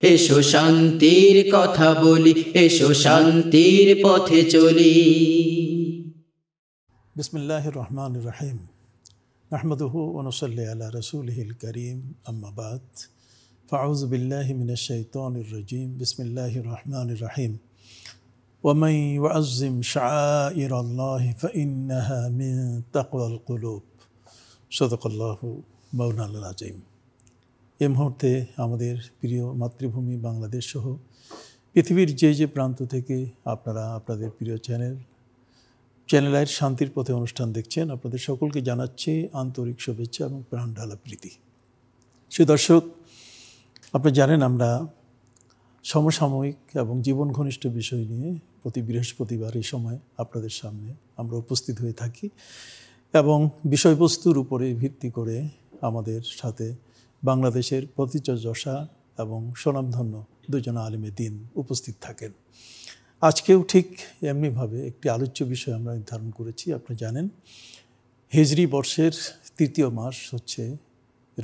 এসো শান্তির কথা বলি, এসো শান্তির পথে চলি। বিসমিল্লাহির রহমানির রহিম। নাহমাদুহু ওয়া নুসাল্লি আলা রাসূলিহিল কারীম, আম্মা বাদ। ফাআউযু বিল্লাহি মিনাশ শাইতানির রাজীম। বিসমিল্লাহির রহমানির রহিম। ওয়া মান ইউআযযিম শাআইরাল্লাহি ফাইন্নাহা মিন তাকওয়াল কুলুব। সাদাকাল্লাহু মাওলানাল আযীম। এই মুহূর্তে আমাদের প্রিয় মাতৃভূমি বাংলাদেশ সহ পৃথিবীর যে প্রান্ত থেকে আপনারা আপনাদের প্রিয় চ্যানেলের শান্তির পথে অনুষ্ঠান দেখছেন, আপনাদের সকলকে জানাচ্ছি আন্তরিক শুভেচ্ছা এবং প্রাণ ঢালা প্রীতি। সে দর্শক, আপনি জানেন আমরা সমসাময়িক এবং জীবন ঘনিষ্ঠ বিষয় নিয়ে প্রতি বৃহস্পতিবার এই সময় আপনাদের সামনে আমরা উপস্থিত হয়ে থাকি এবং বিষয়বস্তুর উপরে ভিত্তি করে আমাদের সাথে বাংলাদেশের প্রতিযশা এবং স্বনামধন্য দুজন আলেমে দ্বীন উপস্থিত থাকেন। আজকেও ঠিক এমনিভাবে একটি আলোচ্য বিষয় আমরা নির্ধারণ করেছি। আপনি জানেন হিজরি বর্ষের তৃতীয় মাস হচ্ছে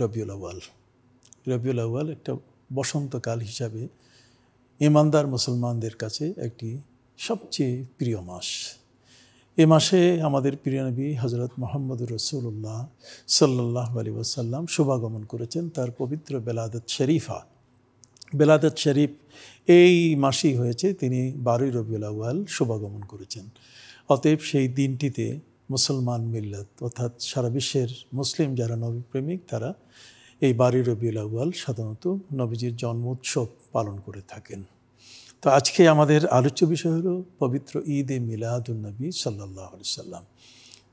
রবিউল আউয়াল। রবিউল আউয়াল একটা বসন্তকাল হিসাবে ইমানদার মুসলমানদের কাছে একটি সবচেয়ে প্রিয় মাস। এ মাসে আমাদের প্রিয় নবী হযরত মুহাম্মদুর রাসূলুল্লাহ সাল্লাল্লাহু আলাইহি ওয়াসাল্লাম শুভাগমন করেছেন। তার পবিত্র বেলাদত শরীফ এই মাসেই হয়েছে, তিনি 12 রবিউল আউয়াল শুভাগমন করেছেন। অতএব সেই দিনটিতে মুসলমান মিল্লাত অর্থাৎ সারা বিশ্বের মুসলিম যারা নবী প্রেমিক তারা এই 12 রবিউল আউয়াল সাধারণত নবীজির জন্ম উৎসব পালন করে থাকেন। তো আজকে আমাদের আলোচ্য বিষয় হলো পবিত্র ঈদে মিলাদুন নবী সাল্লাল্লাহু আলাইহি সাল্লাম।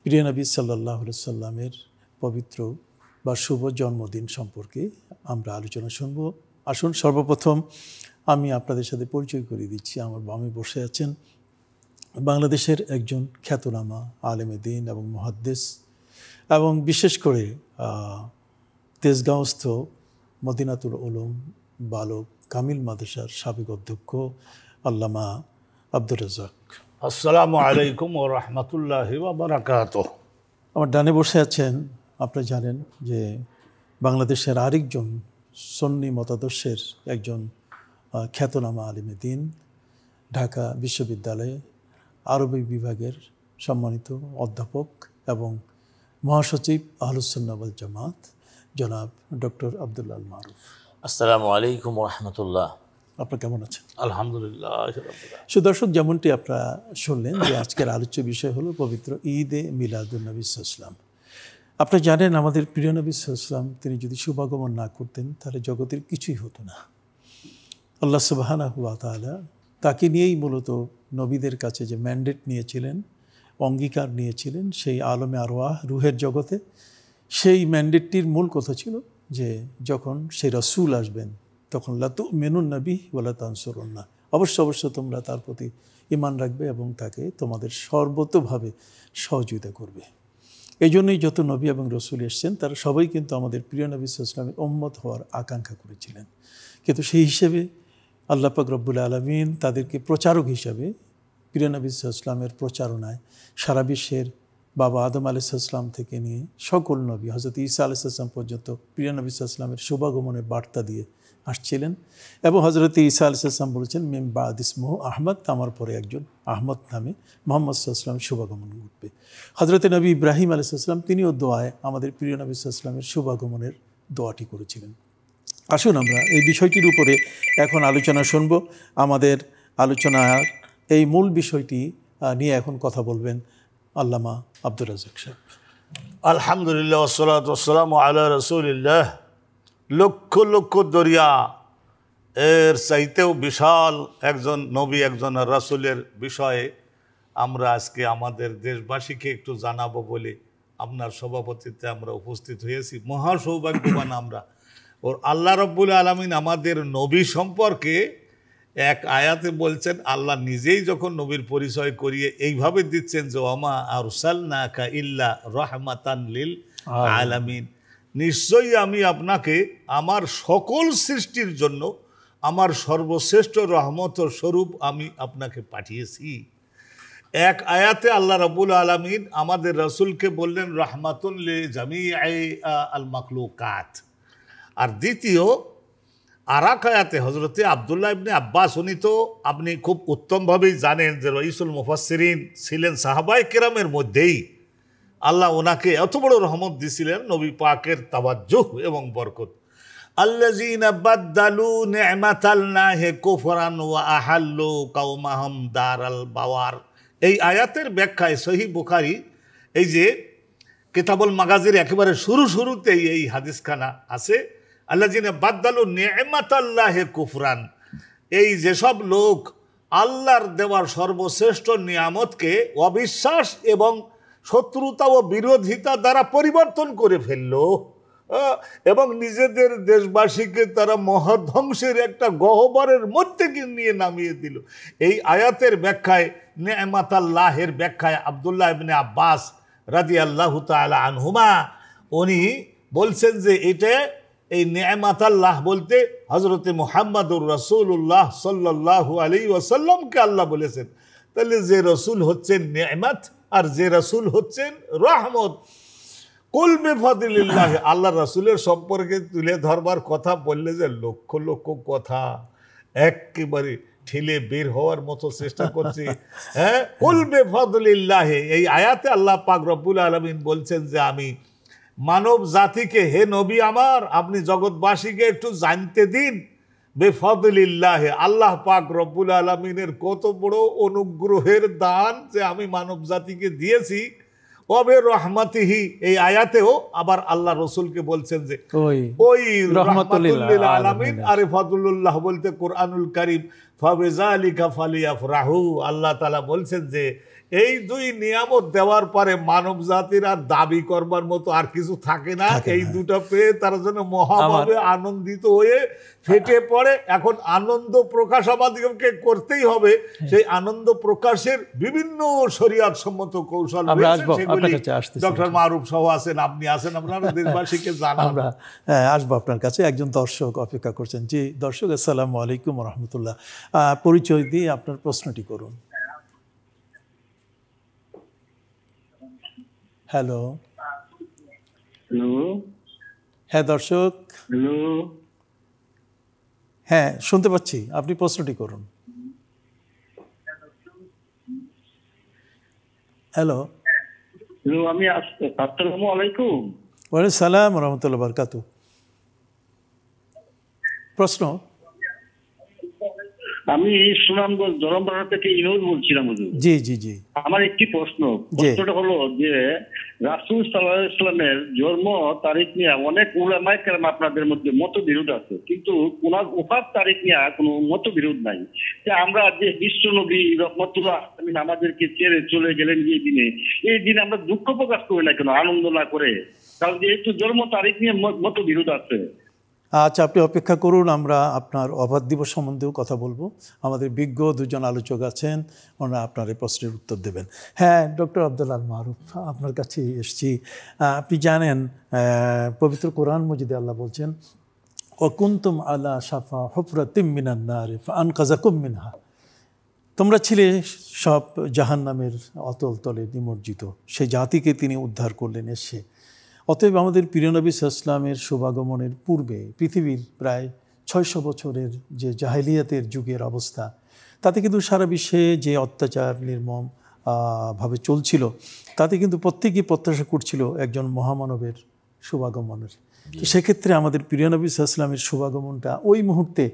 প্রিয় নবী সাল্লাল্লাহু আলাইহি সাল্লামের পবিত্র বা শুভ জন্মদিন সম্পর্কে আমরা আলোচনা শুনব। আসুন সর্বপ্রথম আমি আপনাদের সাথে পরিচয় করিয়ে দিচ্ছি। আমার বামে বসে আছেন বাংলাদেশের একজন খ্যাতনামা আলেমে দ্বীন এবং মুহাদ্দিস এবং বিশেষ করে তেজগাঁওস্থ মদিনাতুল উলুম বালক কামিল মাদ্রাসার সাবেক অধ্যক্ষ আল্লামা আব্দুর রাজ্জাক। আসসালামু আলাইকুম ওয়া রাহমাতুল্লাহি ওয়া বারাকাতুহু। আমার ডানে বসে আছেন, আপনারা জানেন যে বাংলাদেশের আরেকজন সুন্নি মতাদর্শের একজন খ্যাতনামা আলেমে দ্বীন, ঢাকা বিশ্ববিদ্যালয়ে আরবি বিভাগের সম্মানিত অধ্যাপক এবং মহাসচিব আহলুস সুন্নাহ ওয়াল জামাত জনাব ডক্টর আব্দুল্লাহ আল মারুফ। আসসালামু আলাইকুম ওয়া রাহমাতুল্লাহ। আপনারা কেমন আছেন? আলহামদুলিল্লাহ। সুদর্শক, যেমনটি আপনারা শুনলেন যে আজকের আলোচ্য বিষয় হলো পবিত্র ঈদে মিলাদুন নবী সাল্লাল্লাহু আলাইহি ওয়াসাল্লাম। আপনারা জানেন আমাদের প্রিয় নবী সাল্লাল্লাহু আলাইহি ওয়াসাল্লাম তিনি যদি শুভাগমন না করতেন তাহলে জগতের কিছুই হতো না। আল্লাহ সুবহানাহু ওয়া তাআলা তাকে নিয়েই মূলত নবীদের কাছে যে ম্যান্ডেট নিয়েছিলেন, অঙ্গীকার নিয়েছিলেন সেই আলমে আরওয়াহ রুহের জগতে, সেই ম্যান্ডেটটির মূল কথা ছিল যে যখন সেই রাসূল আসবেন তখন লা তুমিনুন নবী ওয়া লা তানসুরুন্নাহ, অবশ্য তোমরা তার প্রতি ঈমান রাখবে এবং তাকে তোমাদের সর্বতোভাবে সহযোগিতা করবে। এই জন্যই যত নবী এবং রসুল এসছেন তারা সবাই কিন্তু আমাদের প্রিয় নবী সাল্লাল্লাহু আলাইহি ওয়াসাল্লামের উম্মত হওয়ার আকাঙ্ক্ষা করেছিলেন। কিন্তু সেই হিসেবে আল্লাহ পাক রব্বুল আলামিন তাদেরকে প্রচারক হিসাবে প্রিয় নবী সাল্লাল্লাহু আলাইহি ওয়াসাল্লামের প্রচারণায় সারা বিশ্বের বাবা আদম আলাইহিস সালাম থেকে নিয়ে সকল নবী হযরত ঈসা আলাইহিস সালাম পর্যন্ত প্রিয় নবী সাল্লাল্লাহু আলাইহি ওয়াসাল্লামের শুভাগমনের বার্তা দিয়ে আসছিলেন এবং হযরত ঈসা আলাইহিস সালাম বলেছেন মিন বাদ ইসমুহু আহমদ, আমার পরে একজন আহমদ নামে মুহাম্মদ সাল্লাল্লাহু আলাইহি ওয়াসাল্লামের শুভাগমন ঘটবে। হযরত নবী ইব্রাহিম আলাইহিস সালাম তিনিও দোয়ায় আমাদের প্রিয় নবী সাল্লাল্লাহু আলাইহি ওয়াসাল্লামের শুভাগমনের দোয়াটি করেছিলেন। আসুন আমরা এই বিষয়টির উপরে এখন আলোচনা শুনব। আমাদের আলোচনার এই মূল বিষয়টি নিয়ে এখন কথা বলবেন আল্লামা আব্দুর রাজ্জাক সাহেব। আলহামদুলিল্লাহ ওয়াসসালাতু ওয়াসসালামু আলা রাসূলিল্লাহ। লক্ষ লক্ষ দরিয়া এর চাইতেও বিশাল একজন নবী, একজন রাসূলের বিষয়ে আমরা আজকে আমাদের দেশবাসীকে একটু জানাবো বলে আপনার সভাপতিত্বে আমরা উপস্থিত হয়েছি। মহা সৌভাগ্যবান আমরা। ওর আল্লাহ রাব্বুল আলামিন আমাদের নবী সম্পর্কে এক আয়াতে বলছেন, আল্লাহ নিজেই যখন নবীর পরিচয় করিয়ে এইভাবে দিচ্ছেন যে ওমা আরসালনাকা ইল্লা রাহমাতান লিল আলামিন, নিশ্চয়ই আমি আপনাকে আমার সকল সৃষ্টির জন্য আমার সর্বশ্রেষ্ঠ রহমত স্বরূপ আমি আপনাকে পাঠিয়েছি। এক আয়াতে আল্লাহ রাব্বুল আলামিন আমাদের রাসূলকে বললেন রাহমাতুন লিল জামিই আল মাখলুকাত। আর দ্বিতীয় আর এক আয়াতে হজরতে আবদুল্লাহ ইবনে আব্বাস, উনি তো আপনি খুব উত্তমভাবেই জানেন যে রইসুল মুফাসসিরিন ছিলেন, সাহাবায়ে কেরামের মধ্যেই আল্লাহ ওনাকে এত বড় রহমত দিয়েছিলেন, নবী পাকের তাওয়াজ্জুহ এবং বরকত। আল্লাযীনা বাদদালু নি'মাতাল্লাহি কুফরান ওয়া আহাল্লু কওমাহুম দারাল বাওয়ার। এই আয়াতের ব্যাখ্যায় সহিহ বুখারী, এই যে কিতাবুল মাগাজির একেবারে শুরুতেই এই হাদিসখানা আছে, আল্লাযীনা বাদদালু নি'মাতাল্লাহি কুফরান। এই যেসব লোক আল্লাহর দেওয়ার সর্বশ্রেষ্ঠ নিয়ামতকে অবিশ্বাস এবং শত্রুতা ও বিরোধিতা দ্বারা পরিবর্তন করে ফেলল এবং নিজেদের দেশবাসীকে তারা মহাধ্বংসের একটা গহ্বরের মধ্যে নিয়ে নামিয়ে দিল। এই আয়াতের ব্যাখ্যায়, নেমাতাল্লাহের ব্যাখ্যায় আবদুল্লাহ ইবনে আব্বাস রাদিয়াল্লাহু তাআলা আনহুমা উনি বলছেন যে এটা, এই নেমাতাল্লাহ বলতে হযরতে মুহাম্মদুর রাসূলুল্লাহ সাল্লাল্লাহু আলাইহি ওয়াসাল্লামকে আল্লাহ বলেছেন। তাহলে যে রসুল হচ্ছেন নেমাত আর যে রসুল হচ্ছেন রহমত। কুল বিফাদিলিল্লাহ, আল্লাহ রসুলের সম্পর্কে তুলে ধরবার কথা বললে যে লক্ষ লক্ষ কথা একেবারে ঠেলে বের হওয়ার মতো চেষ্টা করছি। হ্যাঁ, কুল বিফাদিলিল্লাহ, এই আয়াতে আল্লাহ পাক রব্বুল আলামিন বলছেন যে আমি মানব জাতিকে, হে নবী আমার, আপনি জগৎবাসীকে একটু জানতে দিন বেফাদিলিল্লাহ, আল্লাহ পাক রব্বুল আলামিনের কত বড় অনুগ্রহের দান যে আমি মানব জাতিকে দিয়েছি। ওবে রহমাতিহি, এই আয়াতেও আবার আল্লাহ রসুলকে বলছেন যে ওই রহমাতুল্লিল আলামিন। আরে ফাদুল্লাহ বলতে কোরআনুল কারীম, ফাবিযালিকা ফালিয়াফরাহু, আল্লাহ তাআলা বলছেন যে এই দুই নিয়ামত দেওয়ার পরে মানব জাতির আর দাবি করবার মতো আর কিছু থাকে না। এই দুটো পেয়ে তারা যেন মহাভাবে আনন্দিত হয়ে ফেটে পড়ে। এখন আনন্দ প্রকাশ আমাদেরকে করতেই হবে। সেই আনন্দ প্রকাশের বিভিন্ন শরীয়ত সম্মত কৌশল ডক্টর মারুফ সহ আছেন, আপনি আছেন, আপনারা দেশবাসীকে জানান। আমরা আসবো আপনার কাছে। একজন দর্শক অপেক্ষা করছেন। জি দর্শক, আসসালামু আলাইকুম ওয়া রাহমাতুল্লাহ। পরিচয় দিয়ে আপনার প্রশ্নটি করুন। হ্যালো হ্যালো, হ্যাঁ দর্শক, হ্যালো, হ্যাঁ শুনতে পাচ্ছি, আপনি প্রশ্নটি করুন। হ্যালো হ্যালো, আমি আসসালামু আলাইকুম। ওয়ালাইকুম সালাম ওয়া রাহমাতুল্লাহি ওয়া বারাকাতুহু। প্রশ্ন? আমি সুনামগঞ্জ জলমপাড়া থেকে ইনুল বলছিলাম হুজুর। জি জি জি। আমার একটি প্রশ্নটা হলো যে রাসূল সাল্লাল্লাহু আলাইহি ওয়াসাল্লামের জন্ম তারিখ নিয়ে অনেক উলামায়ে কেরাম আপনাদের মধ্যে মতবিরোধ আছে, কিন্তু ওনার ওফাত তারিখ নিয়ে কোনো মতবিরোধ নাই। যে আমরা যে বিশ্ব নবী রহমতুল্লাহ আলামিন আমাদেরকে ছেড়ে চলে গেলেন যে দিনে, এই দিনে আমরা দুঃখ প্রকাশ করি না কেন, আনন্দ না করে? কারণ যেহেতু জন্ম তারিখ নিয়ে মতবিরোধ আছে। আচ্ছা, আপনি অপেক্ষা করুন, আমরা আপনার অবাধ দিবস সম্বন্ধেও কথা বলবো। আমাদের বিজ্ঞ দুজন আলোচক আছেন, ওনারা আপনার এই প্রশ্নের উত্তর দেবেন। হ্যাঁ ডক্টর আব্দুল আল মারুফ, আপনার কাছে এসেছি। আপনি জানেন পবিত্র কোরআন মজিদে আল্লাহ বলছেন, ওয়াকুনতুম আলা শাফা হুফরাতিম মিনান নার ফাআনকাযাকুম মিনহা, তোমরা ছিলে সব জাহান্নামের অতল তলে নিমজ্জিত, সেই জাতিকে তিনি উদ্ধার করলেন এসে। অতএব আমাদের প্রিয় নবী সাল্লাল্লাহু আলাইহি ওয়াসাল্লামের শুভাগমনের পূর্বে পৃথিবীর প্রায় 600 বছরের যে জাহেলিয়াতের যুগের অবস্থা, তাতে কিন্তু সারা বিশ্বে যে অত্যাচার নির্মম ভাবে চলছিল, তাতে কিন্তু প্রত্যেকেই প্রত্যাশা করছিল একজন মহামানবের শুভাগমনের। তো সেক্ষেত্রে আমাদের প্রিয় নবী সাল্লাল্লাহু আলাইহি ওয়াসাল্লামের শুভাগমনটা ওই মুহূর্তে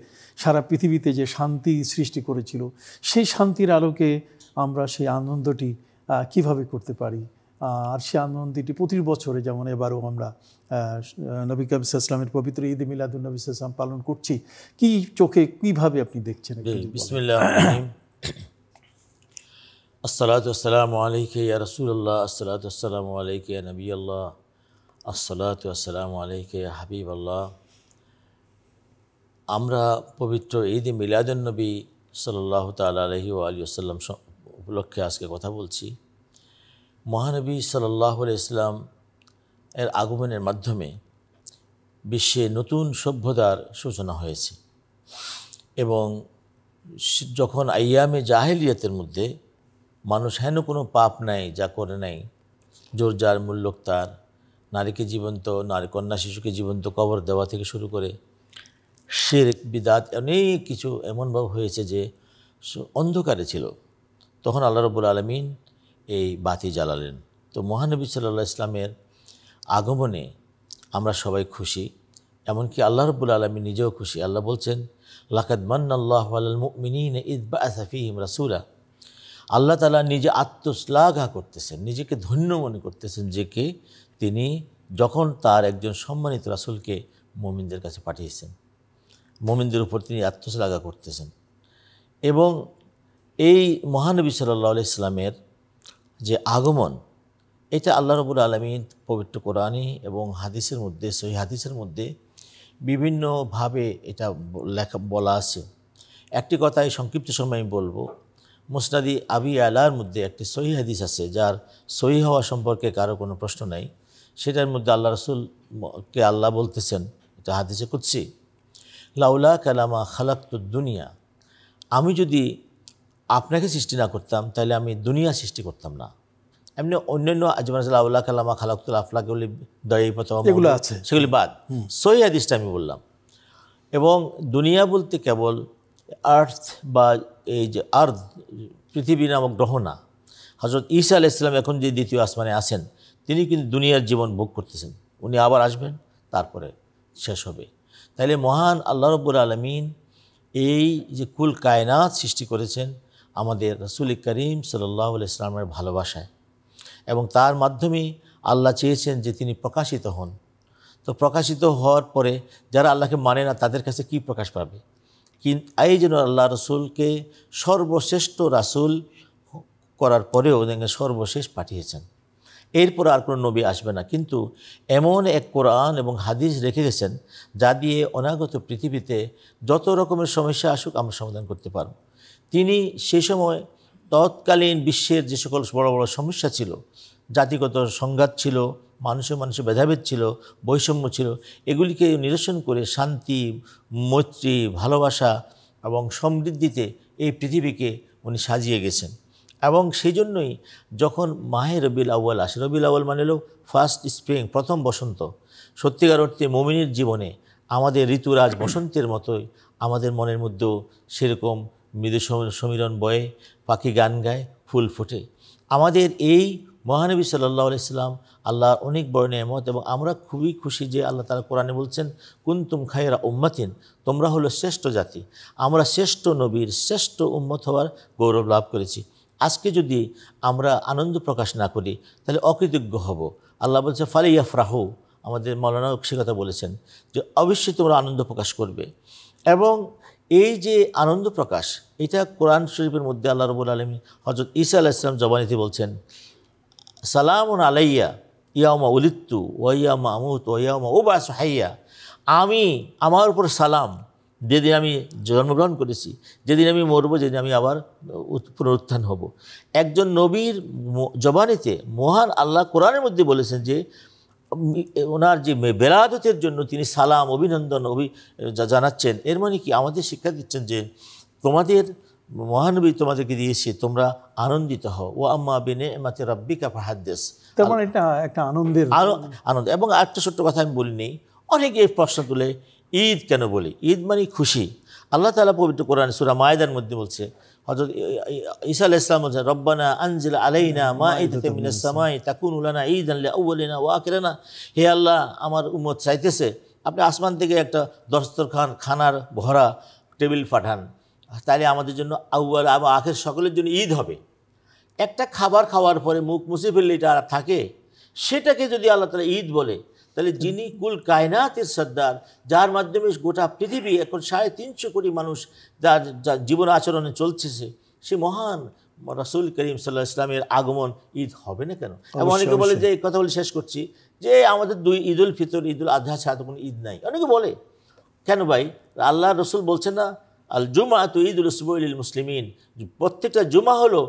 সারা পৃথিবীতে যে শান্তি সৃষ্টি করেছিল, সেই শান্তির আলোকে আমরা সেই আনন্দটি কিভাবে করতে পারি, আর সে আনন্দটি প্রতি বছরে, যেমন এবারও আমরা নবী করিম সাল্লাল্লাহু আলাইহি ওয়াসাল্লামের পবিত্র ঈদ মিলাদুন নবী সাল্লাল্লাহু আলাইহি ওয়াসাল্লাম পালন করছি, কি চোখে কিভাবে আপনি দেখছেন? বিসমিল্লাহির রহমানির রহিম। আসসালাতু ওয়াসসালামু আলাইকা ইয়া রাসূলুল্লাহ, আসসালাতু ওয়াসসালামু আলাইকা ইয়া নবিয়াল্লাহ, আসসালাতু ওয়াসসালামু আলাইকা ইয়া হাবিবাল্লাহ। আমরা পবিত্র ঈদ মিলাদুন নবী সাল্লাল্লাহু তাআলা আলাইহি ওয়া আলিহি ওয়াসাল্লাম উপলক্ষে আজকে কথা বলছি। মহানবী সাল্লাল্লাহু আলাইহি ওয়াসাল্লাম এর আগমনের মাধ্যমে বিশ্বে নতুন সভ্যতার সূচনা হয়েছে এবং যখন আইয়ামে জাহেলিয়াতের মধ্যে মানুষ হেন কোনো পাপ নাই যা করে নাই, জোর যার মূল্যক তার, নারীকে জীবন্ত, নারী কন্যা শিশুকে জীবন্ত কবর দেওয়া থেকে শুরু করে শিরক বিদাত অনেক কিছু এমনভাবে হয়েছে যে অন্ধকারে ছিল। তখন আল্লাহ রাব্বুল আলামিন এই বাতি জ্বালালেন। তো মহানবী সাল্লাল্লাহু আলাইহি ইসলামের আগমনে আমরা সবাই খুশি, এমনকি আল্লাহ রাব্বুল আলামিন নিজেও খুশি। আল্লাহ বলছেন, লাকাদ মান্নাল্লাহু আলাল মুমিনিনা ইয বাআসা ফীহিম রাসূলা। আল্লাহ তাআলা নিজে আত্মশ্লাঘা করতেছেন, নিজেকে ধন্য মনে করতেছেন যে কে তিনি, যখন তার একজন সম্মানিত রাসূলকে মুমিনদের কাছে পাঠিয়েছেন। মুমিনদের উপর তিনি আত্মশ্লাঘা করতেছেন। এবং এই মহানবী সাল্লাল্লাহু আলাইহি ইসলামের যে আগমন, এটা আল্লাহ রাব্বুল আলামিন পবিত্র কোরআনে এবং হাদিসের মধ্যে, সহিহ হাদিসের মধ্যে বিভিন্নভাবে এটা বলা আছে। একটি কথাই সংক্ষিপ্ত সময় আমি বলবো। মুসনাদি আবি আলার মধ্যে একটি সহিহ হাদিস আছে, যার সহিহ হওয়া সম্পর্কে কারো কোনো প্রশ্ন নাই। সেটার মধ্যে আল্লাহ রাসূলকে আল্লাহ বলতেছেন, এটা হাদিসে কুদসি, লাউলা কালামা খালাকতুদ দুনিয়া, আমি যদি আপনাকে সৃষ্টি না করতাম তাহলে আমি দুনিয়া সৃষ্টি করতাম না। এমনি অন্যান্য আল্লাহ কালামা খালাকতুল আফলাকগুলি দয়াই প্রথম এগুলো আছে, সেগুলি বাদ। সহিহ হাদিসটা আমি বললাম। এবং দুনিয়া বলতে কেবল আর্থ বা এই যে আর্থ, পৃথিবী নামক গ্রহ না। হযরত ঈসা আলাইহিস সালাম এখন যে দ্বিতীয় আসমানে আছেন, তিনি কিন্তু দুনিয়ার জীবন ভোগ করতেছেন। উনি আবার আসবেন, তারপরে শেষ হবে। তাইলে মহান আল্লাহ রাব্বুল আলামিন এই যে কুল কায়নাত সৃষ্টি করেছেন আমাদের রাসূল করিম সাল্লাল্লাহু আলাইহি ওয়াসাল্লামের ভালোবাসায়, এবং তার মাধ্যমে আল্লাহ চেয়েছেন যে তিনি প্রকাশিত হন। তো প্রকাশিত হওয়ার পরে যারা আল্লাহকে মানে না তাদের কাছে কি প্রকাশ পাবে? কিন্তু এই জন্য আল্লাহ রসুলকে সর্বশ্রেষ্ঠ রাসূল করার পরেও সর্বশেষ পাঠিয়েছেন। এরপর আর কোনো নবী আসবে না, কিন্তু এমন এক কোরআন এবং হাদিস রেখে গেছেন যা দিয়ে অনাগত পৃথিবীতে যত রকমের সমস্যা আসুক আমরা সমাধান করতে পারব। তিনি সেই সময় তৎকালীন বিশ্বের যে সকল বড় বড় সমস্যা ছিল, জাতিগত সংঘাত ছিল, মানুষে ভেদাভেদ ছিল, বৈষম্য ছিল, এগুলিকে নিরসন করে শান্তি, মৈত্রী, ভালোবাসা এবং সমৃদ্ধিতে এই পৃথিবীকে উনি সাজিয়ে গেছেন। এবং সেই জন্যই যখন মাহে রবিউল আউয়াল আসে, রবিউল আউয়াল মানে হলো ফার্স্ট স্প্রিং, প্রথম বসন্ত। সত্যিকার অর্থে মুমিনের জীবনে আমাদের ঋতুরাজ বসন্তের মতোই আমাদের মনের মধ্যেও সেরকম মৃদু সমীরণ বয়ে, পাখি গান গায়, ফুল ফোটে। আমাদের এই মহানবী সাল্লাল্লাহু আলাইহি সাল্লাম আল্লাহর অনেক বড় নেয়ামত, এবং আমরা খুবই খুশি যে আল্লাহ তাআলা কোরআনে বলছেন, কুনতুম খায়রা উম্মাতিন, তোমরা হলো শ্রেষ্ঠ জাতি। আমরা শ্রেষ্ঠ নবীর শ্রেষ্ঠ উম্মত হওয়ার গৌরব লাভ করেছি। আজকে যদি আমরা আনন্দ প্রকাশ না করি তাহলে অকৃতজ্ঞ হব। আল্লাহ বলছে ফালিয়াফরাহু, আমাদের মাওলানা সে কথা বলেছেন যে অবশ্যই তোমরা আনন্দ প্রকাশ করবে। এবং এই যে আনন্দ প্রকাশ, এটা কোরআন শরীফের মধ্যে আল্লাহ রাব্বুল আলামিন হযরত ঈসা আলাইহিস সালাম জবানিতে বলছেন, সালামুন আলাইয়া ইয়াউমা উলিদতু ওয়া ইয়াউমা আমুতু ওয়া ইয়াউমা উবআসু হাইয়া। আমার উপর সালাম, যেদিন আমি জন্মগ্রহণ করেছি, যেদিন আমি মরব, যেদিন আমি আবার পুনরুত্থান হব। একজন নবীর জবানিতে মহান আল্লাহ কোরআনের মধ্যে বলেছেন যে ওনার যে বেলাদতের জন্য তিনি সালাম, অভিনন্দন জানাচ্ছেন। এর মানে কি? আমাদের শিক্ষা দিচ্ছেন যে তোমাদের মহানবী তোমাদেরকে দিয়েছে, তোমরা আনন্দিত হও। ও আম্মা বিনিআমাতি রাব্বিকা ফাহাদ্দিস। তেমন এটা একটা আনন্দের আনন্দ। এবং আরেকটা ছোট্ট কথা আমি বলিনি, অনেকে এই প্রশ্ন তুলে ঈদ কেন বলি? ঈদ মানে খুশি। আল্লাহ তাআলা পবিত্র কোরআন সূরা মায়েদার মধ্যে বলছে, হযরত ঈসা আলাইহিস সালাম বলছেন, রব্বানা আনজিল আলাইনা মাইদাতাম মিনাস সামাই তাকুনু লানা ঈদান লিআউয়ালিনা ওয়া আখিরানা। হে আল্লাহ, আমার উম্মত চাইতেছে আপনি আসমান থেকে একটা দস্তরখান খানার ভরা টেবিল পাঠান, তাহলে আমাদের জন্য আউয়াল এবং আখির সকলের জন্য ঈদ হবে। একটা খাবার খাওয়ার পরে মুখ মুছে ফেললে এটা আর থাকে, সেটাকে যদি আল্লাহ তাআলা ঈদ বলে, তাহলে যিনি কুল কায়নাতের সর্দার, যার মাধ্যমে গোটা পৃথিবী এখন 350 কোটি মানুষ যার জীবন আচরণে চলছে, সে মহান রাসূল করিম সাল্লাল্লাহু আলাইহি ওয়াসাল্লামের আগমন ঈদ হবে না কেন? এবং অনেকে বলে যে, এই কথা বলে শেষ করছি, যে আমাদের দুই ঈদুল ফিতর, ঈদুল আজহা ছাড়া কোনো ঈদ নাই। অনেকে বলে কেন ভাই? আল্লাহ রসুল বলছেন না, আল জুমআতু ঈদুল উসবুই লিল মুসলিমিন, প্রত্যেকটা জুমা হলো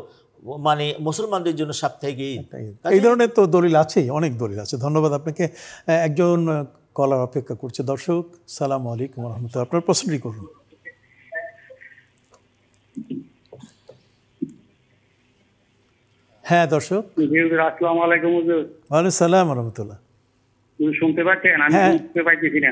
মানে মুসলমানদের জন্য সাপ্তাহিক ঈদ। এই ধরনের তো দলিল আছেই, অনেক দলিল আছে। ধন্যবাদ আপনাকে। একজন কলার অপেক্ষা করছে। দর্শক, সালামু আলাইকুম ওয়া রাহমাতুল্লাহ, আপনার প্রশ্নটি করুন। হ্যাঁ দর্শক, আসসালামু আলাইকুম। ওয়ালাইকুম সালাম ওয়া রাহমাতুল্লাহ। শুনতে পাচ্ছেন? আমি শুনতে পাইতেছি না।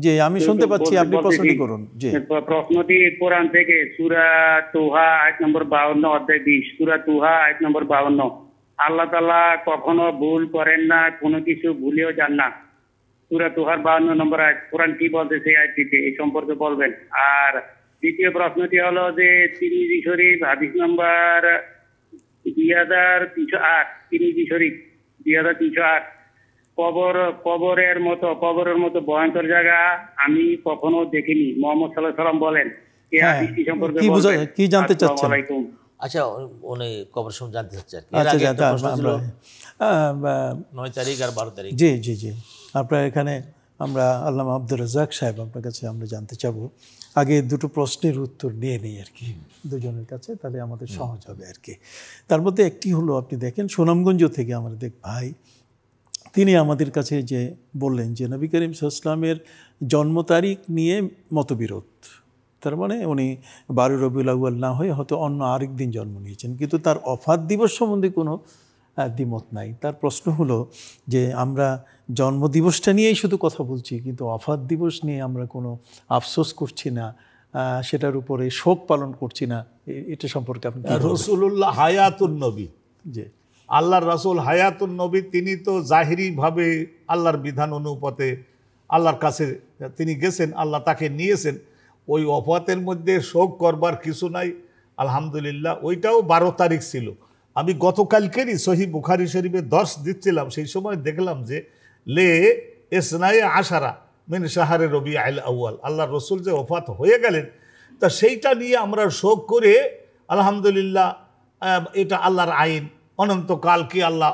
জি আমি শুনতে পাচ্ছি, আপনি প্রশ্নটি করুন। জি প্রশ্নটি কোরআন থেকে, সূরা তুহা আয়াত নম্বর 52, অধ্যায় 20, সূরা তুহা আয়াত নম্বর 52। আল্লাহ তাআলা কখনো ভুল করেন না, কোনো কিছু ভুলেও যান না। সূরা তুহার 52 নম্বর আয়াত, কোরআন কি বলছে সেই আয়াতটিতে, এই সম্পর্কে বলবেন। আর দ্বিতীয় প্রশ্নটি হলো যে তিরমিজি শরীফ হাদিস নাম্বার 2308, তিরমিজি শরীফ 2308, কবরের মতো ভয়ঙ্কর জায়গা আমি কখনো দেখিনি, মোহাম্মদ সাল্লাল্লাহু আলাইহি ওয়াসাল্লাম বলেন। এই হাদিসটি সম্পর্কে কি জানতে চাচ্ছেন? আসসালামু আলাইকুম। আচ্ছা, উনি কবর সম্বন্ধে জানতে চাচ্ছেন। আচ্ছা 9 তারিখ আর 12 তারিখ। জি জি জি, আপনার এখানে আমরা আল্লামা আব্দুর রাজ্জাক সাহেব আপনার কাছে আমরা জানতে চাবো। আগে দুটো প্রশ্নের উত্তর নিয়ে নিই আর কি দুজনের কাছে, তাহলে আমাদের সহজ হবে আর কি। তার মধ্যে একটি হলো, আপনি দেখেন সুনামগঞ্জ থেকে আমাদের ভাই, তিনি আমাদের কাছে যে বললেন যে নবী করিম সাল্লাল্লাহু আলাইহি ওয়াসাল্লামের জন্ম তারিখ নিয়ে মতবিরোধ। তার মানে উনি 12 রবিউল আউয়াল না হয়ে হয়তো অন্য আরেক দিন জন্ম নিয়েছেন, কিন্তু তার ওফাত দিবস সম্বন্ধে কোনো দ্বিমত নাই। তার প্রশ্ন হলো যে আমরা জন্মদিবসটা নিয়েই শুধু কথা বলছি, কিন্তু ওফাত দিবস নিয়ে আমরা কোনো আফসোস করছি না, সেটার উপরে শোক পালন করছি না, এটা সম্পর্কে আপনি? রাসূলুল্লাহ হায়াতুন নবী, জি আল্লাহর রাসূল হায়াতুন নবী, তিনি তো জাহিরিভাবে আল্লাহর বিধান অনুপাতে আল্লাহর কাছে তিনি গেছেন, আল্লাহ তাকে নিয়েছেন। ওই ওফাতের মধ্যে শোক করবার কিছু নাই, আলহামদুলিল্লাহ। ওইটাও 12 তারিখ ছিল। আমি গতকালকেরই সহিহ বুখারী শরীফে দর্শ দিচ্ছিলাম, সেই সময় দেখলাম যে লে ইসনায়ে আশারা মিন শাহরে রবিউল আউয়াল, আল্লাহর রসুল যে ওফাত হয়ে গেলেন, তা সেইটা নিয়ে আমরা শোক করে আলহামদুলিল্লাহ, এটা আল্লাহর আইন, অনন্তকাল কি আল্লাহ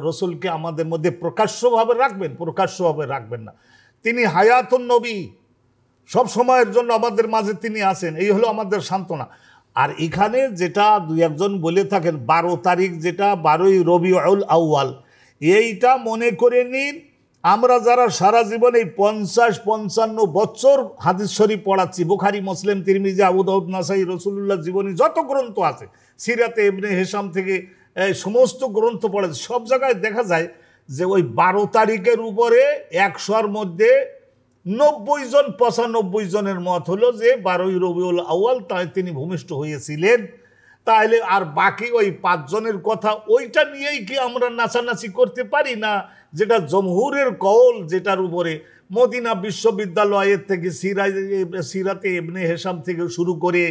রসুলকে আমাদের মধ্যে প্রকাশ্যভাবে রাখবেন? প্রকাশ্যভাবে রাখবেন না। তিনি হায়াতুন নবী, সব সময়ের জন্য আমাদের মাঝে তিনি আছেন, এই হলো আমাদের সান্ত্বনা। আর এখানে যেটা দুই একজন বলে থাকেন 12 তারিখ, যেটা 12ই রবিউল আউয়াল, এইটা মনে করে নিন আমরা যারা সারা জীবন এই 50-55 বছর হাদিস শরীফ পড়াচ্ছি, বুখারী, মুসলিম, তিরমিজি, আবু দাউদ, নাসাই, রাসূলুল্লাহ জীবনী যত গ্রন্থ আছে, সিরাতে ইবনে হিশাম থেকে সমস্ত গ্রন্থ পড়াচ্ছি, সব জায়গায় দেখা যায় যে ওই 12 তারিখের উপরে 100-র মধ্যে 90 জন 95 জনের মত হলো যে 12ই রবিউল আউয়াল তাই তিনি ভূমিষ্ঠ হয়েছিলেন। তাহলে আর বাকি ওই 5 জনের কথা, ওইটা নিয়েই কি আমরা নাচানাচি করতে পারি না? যেটা জমহুরের কওল, যেটার উপরে মদিনা বিশ্ববিদ্যালয়ের থেকে সিরাতে ইবনে হিশাম থেকে শুরু করে,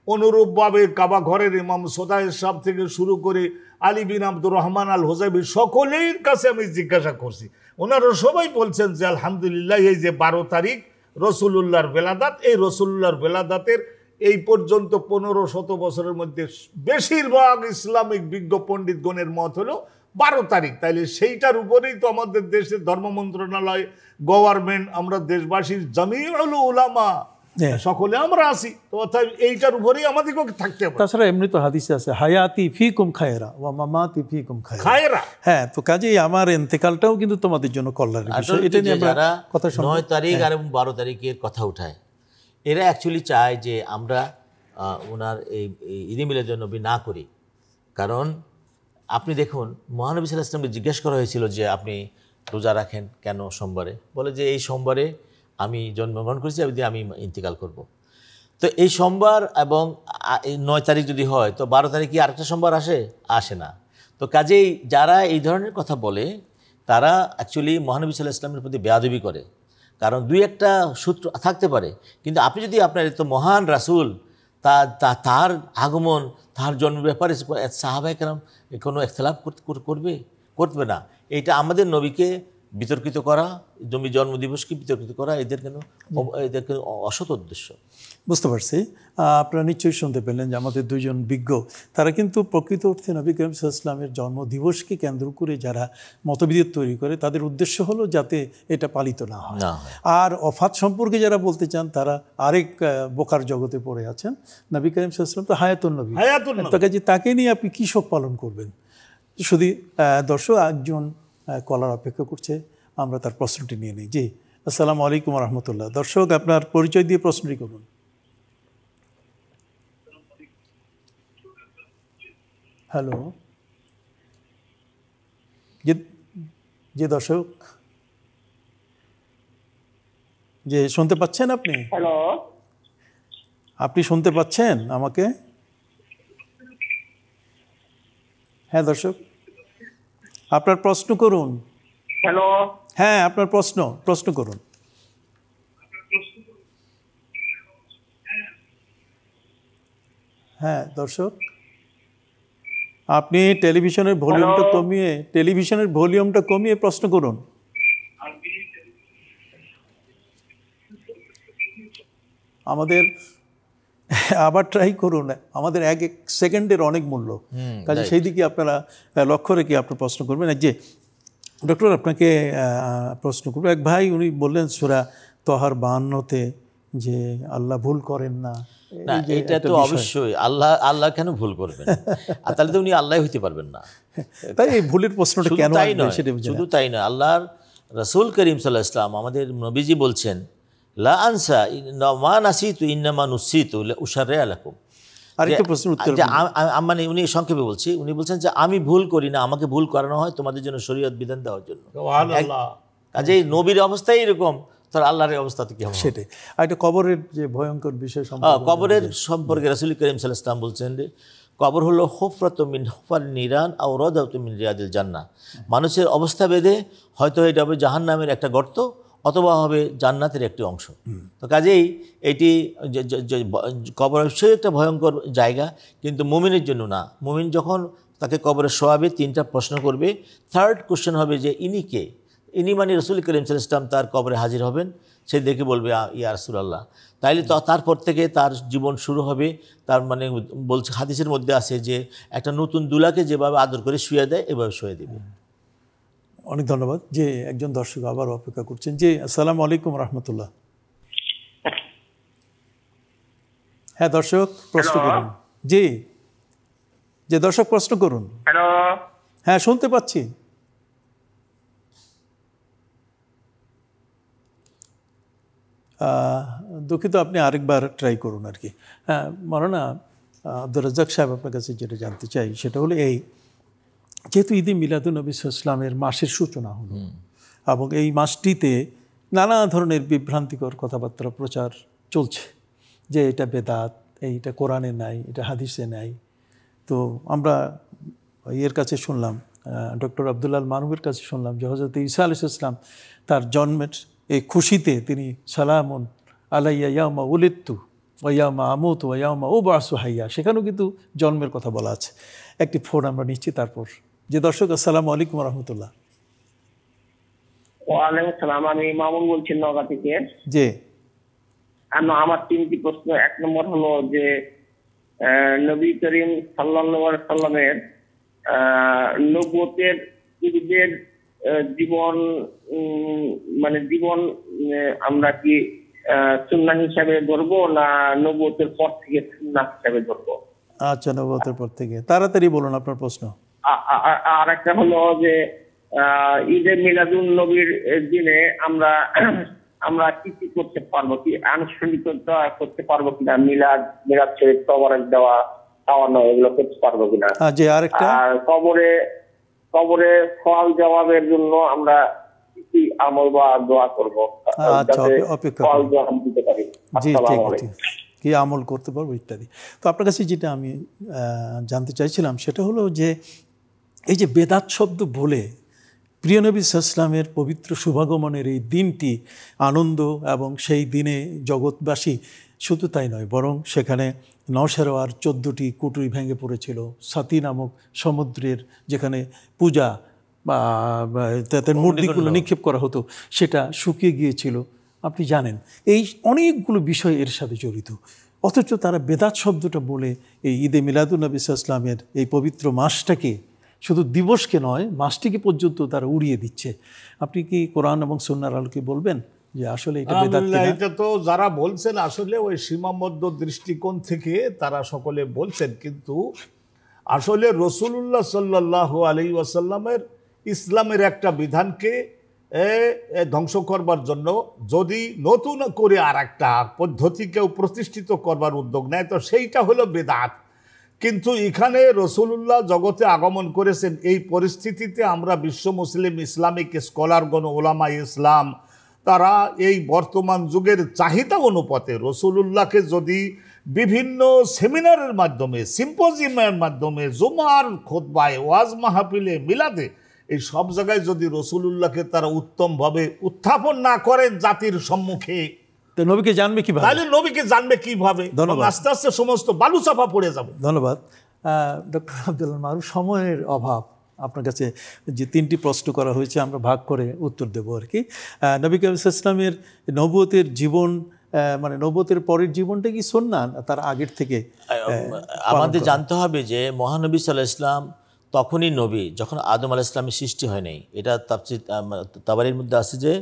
অনুরূপভাবে কাবা ঘরের ইমাম সোদায়ের সাহেব থেকে শুরু করে আলী বিন আব্দুর রহমান আল হুজাইবি, সকলের কাছে আমি জিজ্ঞাসা করছি, ওনারা সবাই বলছেন যে আলহামদুলিল্লাহ এই যে 12 তারিখ রসুলুল্লাহর বেলাদাত, এই রসুলুল্লাহর বেলাদাতের এই পর্যন্ত 1500 বছরের মধ্যে বেশিরভাগ ইসলামিক বিজ্ঞ পণ্ডিতগণের মত হলো 12 তারিখ। তাইলে সেইটার উপরেই তো আমাদের দেশের ধর্ম মন্ত্রণালয়, গভর্নমেন্ট, আমরা দেশবাসীর জামিউল উলামা সকলে আমরা আছি, তো অর্থাৎ এইটার উপরেই আমাদেরকে থাকতে হবে। তাছাড়া এমনি তো হাদিসে আছে হায়াতি ফিকুম খায়রা ওয়া মামাতি ফিকুম খায়রা। হ্যাঁ, তো কাজেই আমার ইন্তেকালটাও কিন্তু তোমাদের জন্য কল্যাণের বিষয়। এটা নিয়ে আমরা কথা 9 তারিখ আর 12 তারিখের কথা উঠায়, এরা অ্যাকচুয়ালি চায় যে আমরা ওনার এই ঈদে মিলাদুন্নবী না করি। কারণ আপনি দেখুন, মহানবী সাল্লাল্লাহু আলাইহি ওয়াসাল্লামকে জিজ্ঞেস করা হয়েছিল যে আপনি রোজা রাখেন কেন সোমবারে? বলে যে এই সোমবারে আমি জন্মগ্রহণ করেছি, আমি ইন্তেকাল করব। তো এই সোমবার এবং 9 তারিখ যদি হয়, তো 12 তারিখ কি আরেকটা সোমবার আসে না। তো কাজেই যারা এই ধরনের কথা বলে, তারা অ্যাকচুয়ালি মহানবী সাল্লাল্লাহু আলাইহি ওয়াসাল্লামের প্রতি বেয়াদবি করে। কারণ 2-1টা সূত্র থাকতে পারে, কিন্তু আপনি যদি আপনার এত মহান রাসূল, তার আগমন, তার জন্মের ব্যাপারে সাহাবায়ে কেরাম কোনো ইখতিলাফ করবে না। এটা আমাদের নবীকে বিতর্কিত করা, জন্মদিবসকে বিতর্কিত করা, এদের কেন অসৎ উদ্দেশ্য। বুঝতে পারছি। আপনারা নিশ্চয়ই শুনতে পেলেন যে আমাদের দুইজন বিজ্ঞ, তারা কিন্তু প্রকৃত অর্থে নবী করিম সাল্লাল্লাহু আলাইহি ওয়াসাল্লামের জন্মদিবসকে কেন্দ্র করে যারা মতবিরোধ তৈরি করে, তাদের উদ্দেশ্য হলো যাতে এটা পালিত না হয়। আর ওফাত সম্পর্কে যারা বলতে চান, তারা আরেক বোকার জগতে পড়ে আছেন। নবী করিম সাল্লাল্লাহু আলাইহি ওয়াসাল্লাম তো হায়াতুন নবী, তাকে নিয়ে আপনি কী শোক পালন করবেন? শুধু দর্শক একজন কলার অপেক্ষা করছে, আমরা তার প্রশ্নটি নিয়ে নিই। জি, আসসালামু আলাইকুম ওয়া রাহমাতুল্লাহ। দর্শক, আপনার পরিচয় দিয়ে প্রশ্নটি করুন। হ্যালো, জি দর্শক, যে শুনতে পাচ্ছেন আপনি? হ্যালো, আপনি শুনতে পাচ্ছেন আমাকে? হ্যাঁ দর্শক, আপনার প্রশ্ন করুন। হ্যালো, হ্যাঁ, আপনার প্রশ্ন করুন। হ্যাঁ দর্শক, আপনি টেলিভিশনের ভলিউমটা কমিয়ে প্রশ্ন করুন। আমাদের আবার ট্রাই করুন, আমাদের এক সেকেন্ডের অনেক মূল্য, কাজে সেই দিকে আপনারা লক্ষ্য রেখে আপনার প্রশ্ন করবেন। যে ডক্টর আপনাকে প্রশ্ন করবো, এক ভাই উনি বললেন সূরা তহার 52-তে যে আল্লাহ ভুল করেন না। এটা তো অবশ্যই, আল্লাহ কেন ভুল করবেন? আর তাহলে তো উনি আল্লাহ হইতে পারবেন না। তাই এই ভুলের প্রশ্নটা কেন? শুধু তাই নয়, আল্লাহর রাসূল করিম সাল্লাল্লাহু আলাইহি ওয়াসাল্লাম আমাদের নবীজি বলছেন, লা আনসা মা নাসিতু ইন্নামা নুসিতু লিউশাররিআ লাকুম। আরেকটা প্রশ্নের উত্তর, মানে উনি সংক্ষেপে বলছি, উনি বলছেন যে আমি ভুল করি না, আমাকে ভুল করানো হয় তোমাদের জন্য শরীয়ত বিধান দেওয়ার জন্য। কাজেই নবীর অবস্থাই এরকম, তার আল্লাহর অবস্থা তো কি হবে? সেটাই। আর একটা কবরের যে ভয়ঙ্কর বিষয়, কবরের সম্পর্কে রাসূল করিম সাল্লাল্লাহু আলাইহি ওয়াসাল্লাম বলছেন যে কবর হলো হুফরাতুম মিন হুফারিন নিরান আও রাদাতুম মিন রিয়াদিল জান্নাহ। মানুষের অবস্থা বেঁধে হয়তো এটা হবে জাহান্নামের একটা গর্ত অথবা হবে জান্নাতের একটি অংশ। তো কাজেই এটি কবর অবশ্যই একটা ভয়ঙ্কর জায়গা, কিন্তু মুমিনের জন্য না। মুমিন যখন তাকে কবরে শোয়াবে, 3টা প্রশ্ন করবে। থার্ড কোশ্চেন হবে যে ইনি কে? ইনি মানে রাসূল করিম সাল্লাল্লাহু আলাইহি ওয়াসাল্লাম তার কবরে হাজির হবেন, সে দেখে বলবে ইয়া রাসূলুল্লাহ। তাইলে তো তারপর থেকে তার জীবন শুরু হবে। তার মানে বলছে, হাদিসের মধ্যে আছে যে একটা নতুন দুলাকে যেভাবে আদর করে শুয়ে দেয় এভাবে শুয়ে দেবে। অনেক ধন্যবাদ। যে একজন দর্শক আবার অপেক্ষা করছেন। জি, আসসালামু আলাইকুম রহমতুল্লাহ। হ্যাঁ দর্শক, প্রশ্ন করুন। জি, যে দর্শক প্রশ্ন করুন। হ্যালো, হ্যাঁ শুনতে পাচ্ছি। দুঃখিত, আপনি আরেকবার ট্রাই করুন আর কি। হ্যাঁ মাওলানা আব্দুর রাজ্জাক সাহেব, আপনার কাছে যেটা জানতে চাই সেটা হলো এই, যেহেতু ঈদে মিলাদুন্নবী সাল্লাল্লাহু আলাইহি ওয়াসাল্লামের মাসের সূচনা হলো এবং এই মাসটিতে নানা ধরনের বিভ্রান্তিকর কথাবার্তা প্রচার চলছে যে এটা বেদাত, এইটা কোরআনে নাই, এটা হাদিসে নাই। তো আমরা এর কাছে শুনলাম, ডক্টর আব্দুল্লাহ আল মানবের কাছে শুনলাম যে হযরত ঈসা আলাইহিস সালাম তার জন্মের এই খুশিতে তিনি সালামুন আলাইয়া ইয়াউমা উলিদতু ওয়া ইয়াউমা আমুতু ওয়া ইয়াউমা উবআসু হাইয়া, সেখানেও কিন্তু জন্মের কথা বলা আছে। একটি ফোন আমরা নিচ্ছি। তারপর যে দর্শক, আসসালামু আলাইকুম রহমতুল্লাহ। ওয়ালাইকুম আসসালাম, আমি মামুন বলছি নওগাঁ থেকে। জি, আমার 3টি প্রশ্ন। 1 নম্বর হলো যে নবী করিম সাল্লাল্লাহু আলাইহি সাল্লামের নবুয়তের পূর্বের জীবন, মানে জীবন আমরা কি সুন্নাহ হিসাবে ধরবো না নবুয়তের পর থেকে সুন্নাহ হিসাবে ধরবো? আচ্ছা, নবুয়তের পর থেকে। তাড়াতাড়ি বলুন আপনার প্রশ্ন। আর একটা হলো যে ঈদে মিলাদুন নবীর দিনে আমরা কি করতে পারবো, কি আনুষ্ঠানিকতা করতে পারবো কিনা? মিলাদ শরীফ, কবরে দেওয়া, খাওয়ানো, এগুলো করতে পারবো কিনা? জি, আরেকটা, আর কবরে ফল জবাবের জন্য আমরা কি আমল বা দোয়া করবো? আচ্ছা, অপেক্ষা ফল জবাব দিতে পারি। জি, ঠিক, কি আমল করতে পারবো ইত্যাদি। তো আপনার কাছে যেটা আমি জানতে চাইছিলাম সেটা হলো যে এই যে বেদাত শব্দ বলে প্রিয় নবী সাল্লাল্লাহু আলাইহি ওয়াসাল্লামের পবিত্র শুভাগমনের এই দিনটি আনন্দ, এবং সেই দিনে জগৎবাসী শুধু তাই নয় বরং সেখানে নওশেরওয়ার 14টি কুটুরি ভেঙে পড়েছিল, সাতি নামক সমুদ্রের যেখানে পূজা বা তাদের মূর্তিগুলো নিক্ষেপ করা হতো সেটা শুকিয়ে গিয়েছিল। আপনি জানেন এই অনেকগুলো বিষয় এর সাথে জড়িত, অথচ তারা বেদাত শব্দটা বলে এই ঈদে মিলাদুন্নবী সাল্লাল্লাহু আলাইহি ওয়াসাল্লামের এই পবিত্র মাসটাকে, শুধু দিবসকে নয় মাসটিকে পর্যন্ত তারা উড়িয়ে দিচ্ছে। আপনি কি কোরআন এবং সুন্নাহর আলোকে বলবেন যে আসলে এটা বেদাত কিনা? এটা তো যারা বলছেন আসলে ওই সীমাবদ্ধ দৃষ্টিকোণ থেকে তারা সকলে বলছেন, কিন্তু আসলে রাসূলুল্লাহ সাল্লাল্লাহু আলাইহি ওয়াসাল্লামের ইসলামের একটা বিধানকে ধ্বংস করবার জন্য যদি নতুন করে আর একটা পদ্ধতিকেও প্রতিষ্ঠিত করবার উদ্যোগ নেয় তো সেইটা হলো বেদাত। কিন্তু এখানে রাসূলুল্লাহ জগতে আগমন করেছেন, এই পরিস্থিতিতে আমরা বিশ্ব মুসলিম ইসলামিক স্কলারগণ, ওলামা ইসলাম, তারা এই বর্তমান যুগের চাহিদা অনুপাতে রসুলুল্লাহকে যদি বিভিন্ন সেমিনারের মাধ্যমে, সিম্পোজিয়ামের মাধ্যমে, জুমার খুতবায়, ওয়াজ মাহফিলে, মিলাদে, এই সব জায়গায় যদি রসুলুল্লাহকে তারা উত্তমভাবে উত্থাপন না করেন জাতির সম্মুখে, তো নবীকে জানবে কিভাবে? তাহলে নবীকে জানবে কিভাবে? আস্তে আস্তে সমস্ত বালুচাপা পড়ে যাবে। ধন্যবাদ ডক্টর আব্দুল মারুফ। সময়ের অভাব, আপনার কাছে যে 3টি প্রশ্ন করা হয়েছে আমরা ভাগ করে উত্তর দেবো আর কি। নবী করিম সাল্লাল্লাহু আলাইহি ওয়াসাল্লামের নবুয়তের জীবন, মানে নবুয়তের পরের জীবনটা কি সুন্নাহ, তার আগের থেকে? আমাদের জানতে হবে যে মহানবী সাল্লাল্লাহু আলাইহি ওয়াসাল্লাম তখনই নবী যখন আদম আলাইহিস সালামের সৃষ্টি হয় নাই। এটা তাফসীর তাবারির মধ্যে আছে যে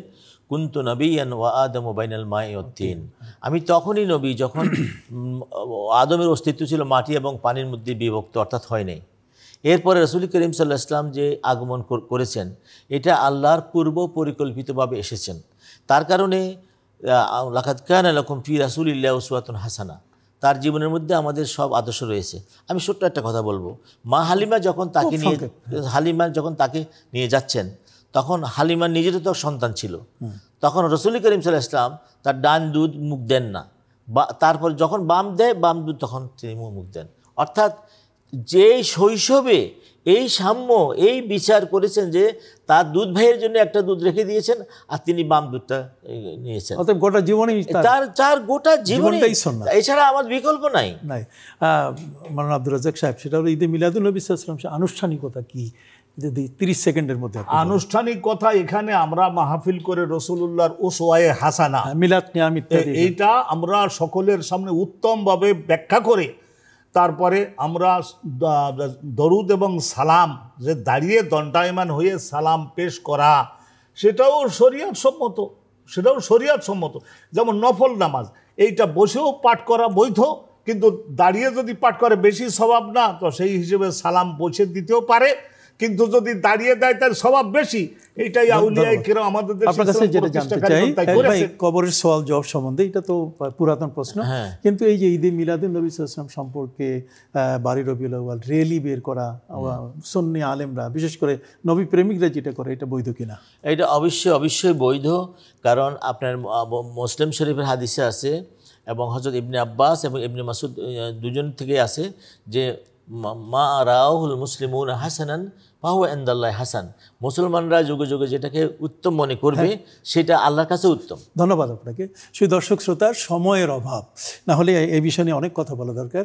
কুনতু নবিয়ান ওয়া আদামু বাইনাল মাই ওয়াত তিন, আমি তখনই নবী যখন আদমের অস্তিত্ব ছিল মাটি এবং পানির মধ্যে বিভক্ত, অর্থাৎ হয় নাই। এরপরে রাসূল করিম সাল্লাল্লাহু আলাইহি ওয়াসাল্লাম যে আগমন করেছেন এটা আল্লাহর পূর্ব পরিকল্পিতভাবে এসেছেন। তার কারণে লাকাদ কানা লাকুম ফি রাসূলিল্লাহি উসওয়াতুন হাসানা, তার জীবনের মধ্যে আমাদের সব আদর্শ রয়েছে। আমি ছোট্ট একটা কথা বলবো, মা হালিমা যখন তাকে নিয়ে যাচ্ছেন তখন হালিমার নিজেরও তো সন্তান ছিল। তখন রাসূল করিম সাল্লাল্লাহু আলাইহি ওয়াসাল্লাম তার ডান দুধ মুখ দেন না, তারপর যখন বাম দেয় বাম দুধ তখন তিনি মুখ দেন। অর্থাৎ যে শৈশবে এই সাম্য, এই বিচার করেছেন যে তার দুধ ভাইয়ের জন্য একটা দুধ রেখে দিয়েছেন আর তিনি বাম দুধটা নিয়েছেন। অতএব গোটা জীবনেই তার গোটা জীবনটাই সুন্নাহ, এছাড়া আমার বিকল্প নাই। মাওলানা আব্দুর রাজ্জাক সাহেব, সেটা হলো ঈদে মিলাদুন্নবী সাল্লাল্লাহু আলাইহি ওয়াসাল্লাম আনুষ্ঠানিকতা কি, যদি 30 সেকেন্ডের মধ্যে? আনুষ্ঠানিক কথা, এখানে আমরা মাহফিল করে রসুলুল্লাহর উসওয়ায়ে হাসানা, মিলাদ নিয়াম ইত্যাদি, এইটা আমরা সকলের সামনে উত্তমভাবে ব্যাখ্যা করে তারপরে আমরা দরুদ এবং সালাম, যে দাঁড়িয়ে দণ্ডায়মান হয়ে সালাম পেশ করা, সেটাও শরিয়ত সম্মত। যেমন নফল নামাজ, এইটা বসেও পাঠ করা বৈধ, কিন্তু দাঁড়িয়ে যদি পাঠ করে বেশি সওয়াব না, তো সেই হিসেবে সালাম বসে দিতেও পারে, কিন্তু যদি দাঁড়িয়ে দেয় তার সওয়াব বেশি। এইটাই আউলিয়ায়ে কেরাম আমাদের দেশে। আপনার কাছে যেটা জানতে চাই ভাই, কবরের সওয়াল জবাব সম্বন্ধে, এটা তো পুরাতন প্রশ্ন, কিন্তু এই যে ঈদে মিলাদুন্নবী সাল্লাল্লাহু আলাইহি ওয়াসাল্লাম সম্পর্কে 12 রবিউল আউয়াল র্যালি বের করা, সুন্নি আলেমরা বিশেষ করে নবী প্রেমিকরা যেটা করে, এটা বৈধ কিনা? এটা অবশ্যই বৈধ। কারণ আপনার মুসলিম শরীফের হাদিসে আছে এবং হযরত ইবনে আব্বাস এবং ইবনে মাসউদ দুজন থেকে আছে যে মা রাহুল মুসলিমুন হাসানান ফাহুয়া ইনদাল্লাহি হাসান, মুসলমানরা যুগে যুগে যেটাকে উত্তম মনে করবে সেটা আল্লাহর কাছে উত্তম। ধন্যবাদ আপনাকে। সেই দর্শক শ্রোতা, সময়ের অভাব, না হলে এই বিষয় নিয়ে অনেক কথা বলা দরকার।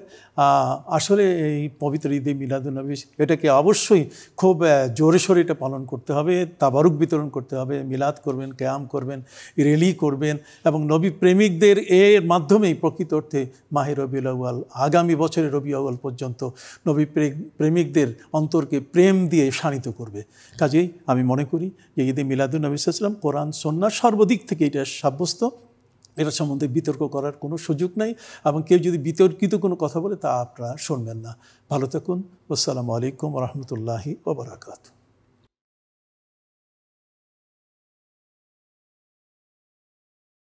আসলে এই পবিত্র ঈদে মিলাদুন্নবী, এটাকে অবশ্যই খুব জোরে সোরে এটা পালন করতে হবে, তাবারুক বিতরণ করতে হবে, মিলাদ করবেন, কিয়াম করবেন, র্যালি করবেন, এবং নবী প্রেমিকদের এর মাধ্যমেই প্রকৃত অর্থে মাহে রবিউল আউয়াল, আগামী বছরের রবিউল আউয়াল পর্যন্ত নবী প্রেমিকদের অন্তরকে প্রেম দিয়ে শানিত করবে। কাজেই আমি মনে করি যে ঈদে মিলাদুন্নবী সাল্লাল্লাহু আলাইহি ওয়াসাল্লাম কোরআন সুন্নাহ সর্বদিক থেকে এটা সাব্যস্ত, এটা সম্বন্ধে বিতর্ক করার কোনো সুযোগ নাই, এবং কেউ যদি বিতর্কিত কোনো কথা বলে তা আপনারা শুনবেন না। ভালো থাকুন। আসসালামু আলাইকুম ওয়া রাহমাতুল্লাহি ওয়া বারাকাতুহু।